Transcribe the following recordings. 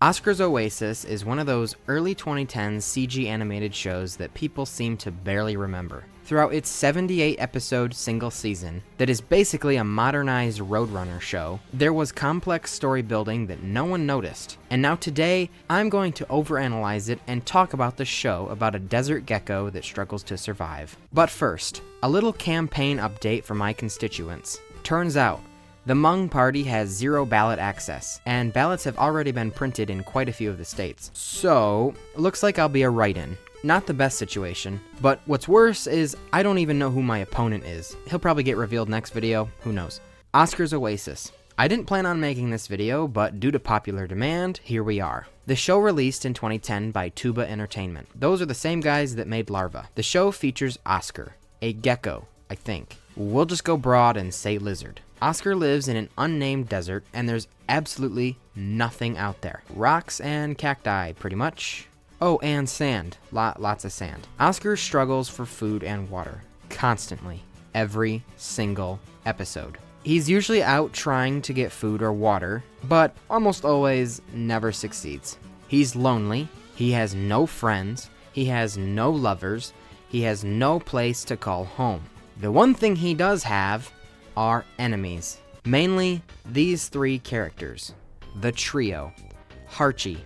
Oscar's Oasis is one of those early 2010s CG animated shows that people seem to barely remember. Throughout its 78-episode single season, that is basically a modernized Roadrunner show, there was complex story building that no one noticed. And now today, I'm going to overanalyze it and talk about the show about a desert gecko that struggles to survive. But first, a little campaign update for my constituents. Turns out, the Mung party has 0 ballot access, and ballots have already been printed in quite a few of the states. So, looks like I'll be a write-in. Not the best situation, but what's worse is I don't even know who my opponent is. He'll probably get revealed next video, who knows. Oscar's Oasis. I didn't plan on making this video, but due to popular demand, here we are. The show released in 2010 by Tuba Entertainment. Those are the same guys that made Larva. The show features Oscar, a gecko, I think. We'll just go broad and say lizard. Oscar lives in an unnamed desert, and there's absolutely nothing out there. Rocks and cacti, pretty much. Oh, and sand. Lots of sand. Oscar struggles for food and water. Constantly. Every single episode. He's usually out trying to get food or water, but almost always never succeeds. He's lonely. He has no friends. He has no lovers. He has no place to call home. The one thing he does have are enemies. Mainly these 3 characters. The trio. Harchie.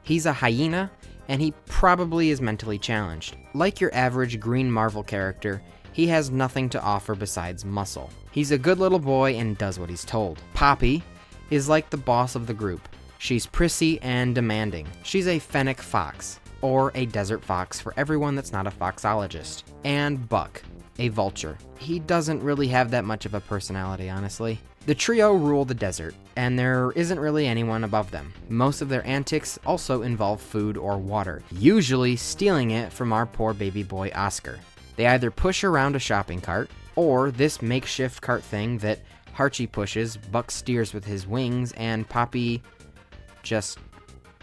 He's a hyena, and he probably is mentally challenged. Like your average green Marvel character, he has nothing to offer besides muscle. He's a good little boy and does what he's told. Poppy is like the boss of the group. She's prissy and demanding. She's a fennec fox, or a desert fox for everyone that's not a foxologist. And Buck, a vulture. He doesn't really have that much of a personality, honestly. The trio rule the desert, and there isn't really anyone above them. Most of their antics also involve food or water, usually stealing it from our poor baby boy Oscar. They either push around a shopping cart, or this makeshift cart thing that Harchie pushes, Buck steers with his wings, and Poppy just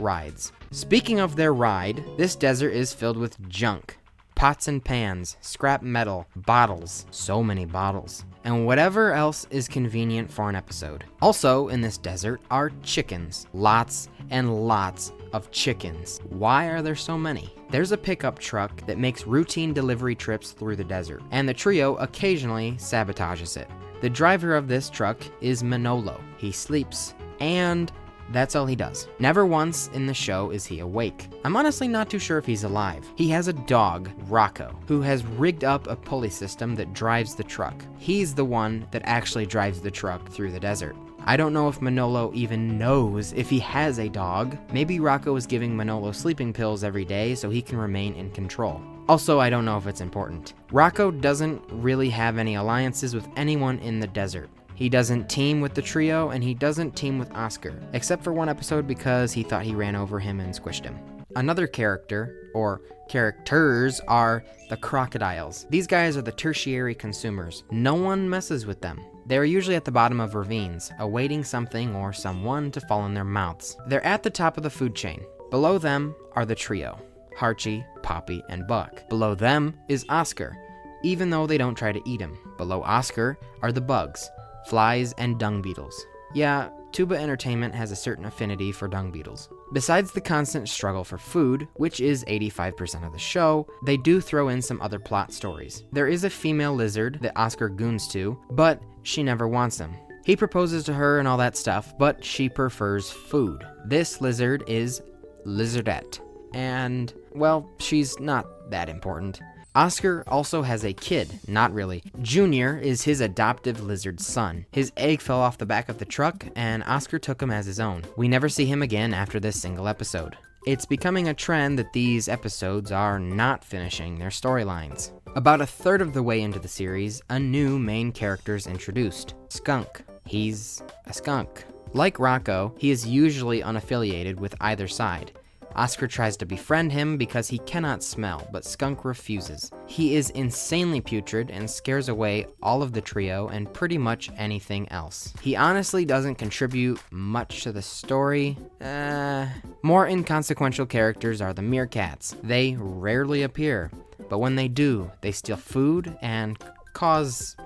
rides. Speaking of their ride, this desert is filled with junk. Pots and pans, scrap metal, bottles, so many bottles, and whatever else is convenient for an episode. Also in this desert are chickens. Lots and lots of chickens. Why are there so many? There's a pickup truck that makes routine delivery trips through the desert, and the trio occasionally sabotages it. The driver of this truck is Manolo. He sleeps, and that's all he does. Never once in the show is he awake. I'm honestly not too sure if he's alive. He has a dog, Rocco, who has rigged up a pulley system that drives the truck. He's the one that actually drives the truck through the desert. I don't know if Manolo even knows if he has a dog. Maybe Rocco is giving Manolo sleeping pills every day so he can remain in control. Also, I don't know if it's important. Rocco doesn't really have any alliances with anyone in the desert. He doesn't team with the trio, and he doesn't team with Oscar, except for one episode because he thought he ran over him and squished him. Another character, or characters, are the crocodiles. These guys are the tertiary consumers. No one messes with them. They're usually at the bottom of ravines, awaiting something or someone to fall in their mouths. They're at the top of the food chain. Below them are the trio, Harchie, Poppy, and Buck. Below them is Oscar, even though they don't try to eat him. Below Oscar are the bugs, flies, and dung beetles. Yeah, Tuba Entertainment has a certain affinity for dung beetles. Besides the constant struggle for food, which is 85% of the show, they do throw in some other plot stories. There is a female lizard that Oscar goons to, but she never wants him. He proposes to her and all that stuff, but she prefers food. This lizard is Lizardette, and, well, she's not that important. Oscar also has a kid, not really. Junior is his adoptive lizard son. His egg fell off the back of the truck, and Oscar took him as his own. We never see him again after this single episode. It's becoming a trend that these episodes are not finishing their storylines. About a third of the way into the series, a new main character is introduced. Skunk. He's a skunk. Like Rocco, he is usually unaffiliated with either side. Oscar tries to befriend him because he cannot smell, but Skunk refuses. He is insanely putrid and scares away all of the trio and pretty much anything else. He honestly doesn't contribute much to the story. More inconsequential characters are the meerkats. They rarely appear, but when they do, they steal food and cause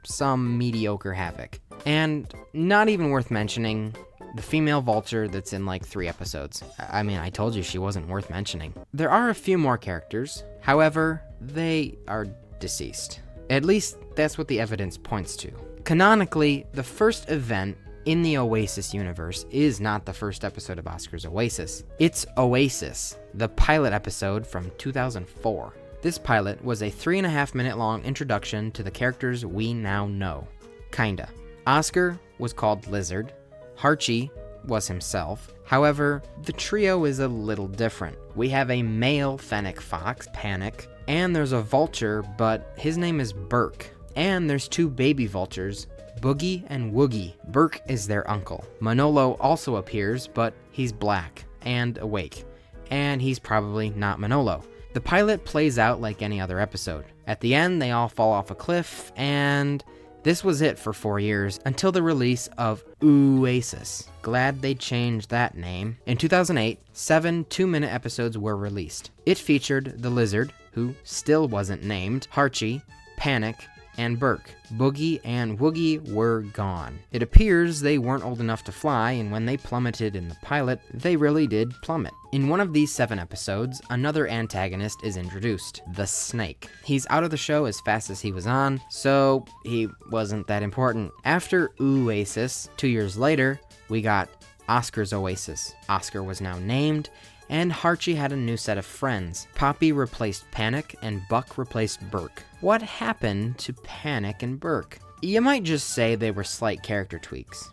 some mediocre havoc. And not even worth mentioning, the female vulture that's in like 3 episodes. I mean, I told you she wasn't worth mentioning. There are a few more characters, however, they are deceased. At least that's what the evidence points to. Canonically, the first event in the Oasis universe is not the first episode of Oscar's Oasis. It's Oasis, the pilot episode from 2004. This pilot was a 3.5-minute long introduction to the characters we now know. Kinda. Oscar was called Lizard. Harchie was himself. However, the trio is a little different. We have a male fennec fox, Panic, and there's a vulture, but his name is Burke. And there's 2 baby vultures, Boogie and Woogie. Burke is their uncle. Manolo also appears, but he's black and awake, and he's probably not Manolo. The pilot plays out like any other episode. At the end, they all fall off a cliff, and this was it for 4 years until the release of Oasis. Glad they changed that name. In 2008, 7 2-minute episodes were released. It featured the Lizard, who still wasn't named, Harchie, Panic, and Burke. Boogie and Woogie were gone. It appears they weren't old enough to fly, and when they plummeted in the pilot, they really did plummet. In one of these 7 episodes, another antagonist is introduced, the Snake. He's out of the show as fast as he was on, so he wasn't that important. After Oasis, 2 years later, we got Oscar's Oasis. Oscar was now named, and Harchie had a new set of friends. Poppy replaced Panic, and Buck replaced Burke. What happened to Panic and Burke? You might just say they were slight character tweaks.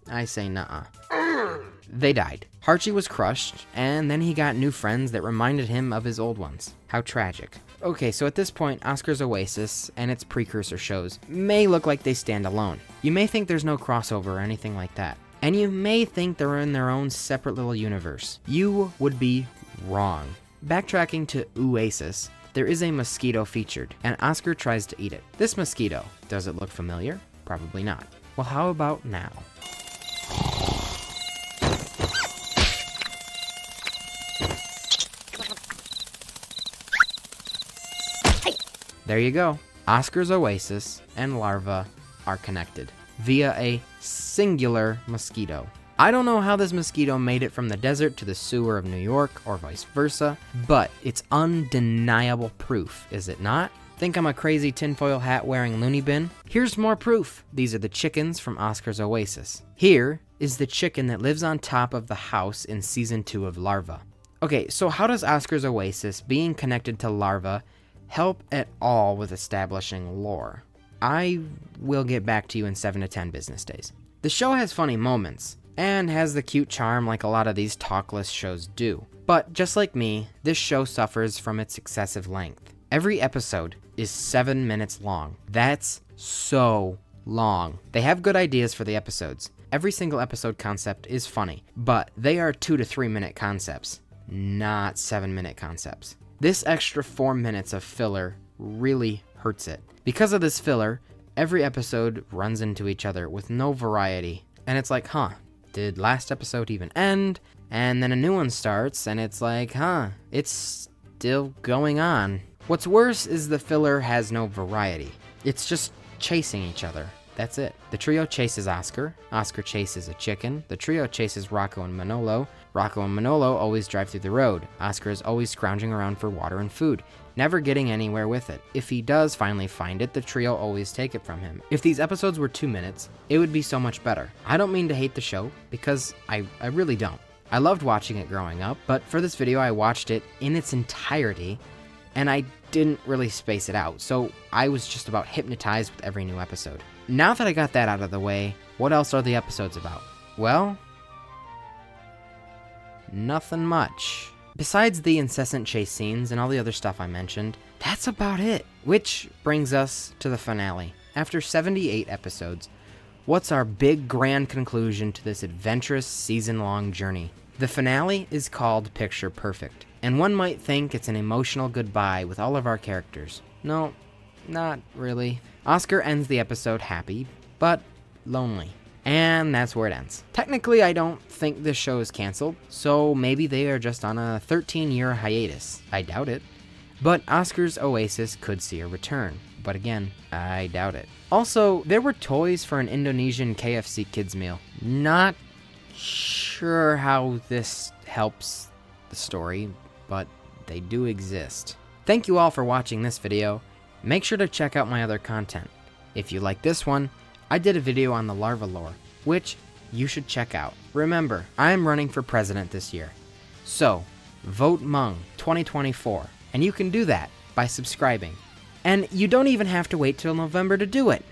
I say nuh-uh. They died. Harchie was crushed, and then he got new friends that reminded him of his old ones. How tragic. Okay, so at this point, Oscar's Oasis and its precursor shows may look like they stand alone. You may think there's no crossover or anything like that. And you may think they're in their own separate little universe. You would be wrong. Backtracking to Oasis, there is a mosquito featured, and Oscar tries to eat it. This mosquito, does it look familiar? Probably not. Well, how about now? There you go. Oscar's Oasis and larva are connected via a singular mosquito. I don't know how this mosquito made it from the desert to the sewer of New York or vice versa, but it's undeniable proof, is it not? Think I'm a crazy tinfoil hat wearing loony bin? Here's more proof. These are the chickens from Oscar's Oasis. Here is the chicken that lives on top of the house in season 2 of Larva. Okay, so how does Oscar's Oasis being connected to Larva help at all with establishing lore? I will get back to you in 7 to 10 business days. The show has funny moments, and has the cute charm like a lot of these talkless shows do. But just like me, this show suffers from its excessive length. Every episode is 7 minutes long. That's so long. They have good ideas for the episodes. Every single episode concept is funny, but they are 2 to 3 minute concepts, not 7-minute concepts. This extra 4 minutes of filler really hurts it. Because of this filler, every episode runs into each other with no variety. And it's like, did last episode even end? And then a new one starts, and it's like, it's still going on. What's worse is the filler has no variety. It's just chasing each other. That's it. The trio chases Oscar. Oscar chases a chicken. The trio chases Rocco and Manolo. Rocco and Manolo always drive through the road. Oscar is always scrounging around for water and food, never getting anywhere with it. If he does finally find it, the trio always take it from him. If these episodes were 2 minutes, it would be so much better. I don't mean to hate the show, because I really don't. I loved watching it growing up, but for this video I watched it in its entirety, and I didn't really space it out, so I was just about hypnotized with every new episode. Now that I got that out of the way, what else are the episodes about? Well, nothing much. Besides the incessant chase scenes and all the other stuff I mentioned, that's about it. Which brings us to the finale. After 78 episodes, what's our big grand conclusion to this adventurous season-long journey? The finale is called Picture Perfect, and one might think it's an emotional goodbye with all of our characters. No, not really. Oscar ends the episode happy, but lonely. And that's where it ends. Technically, I don't think this show is canceled, so maybe they are just on a 13-year hiatus. I doubt it. But Oscar's Oasis could see a return. But again, I doubt it. Also, there were toys for an Indonesian KFC kids meal. Not sure how this helps the story, but they do exist. Thank you all for watching this video. Make sure to check out my other content. If you like this one, I did a video on the larva lore, which you should check out. Remember, I am running for president this year. So, vote Mung 2024, and you can do that by subscribing. And you don't even have to wait till November to do it.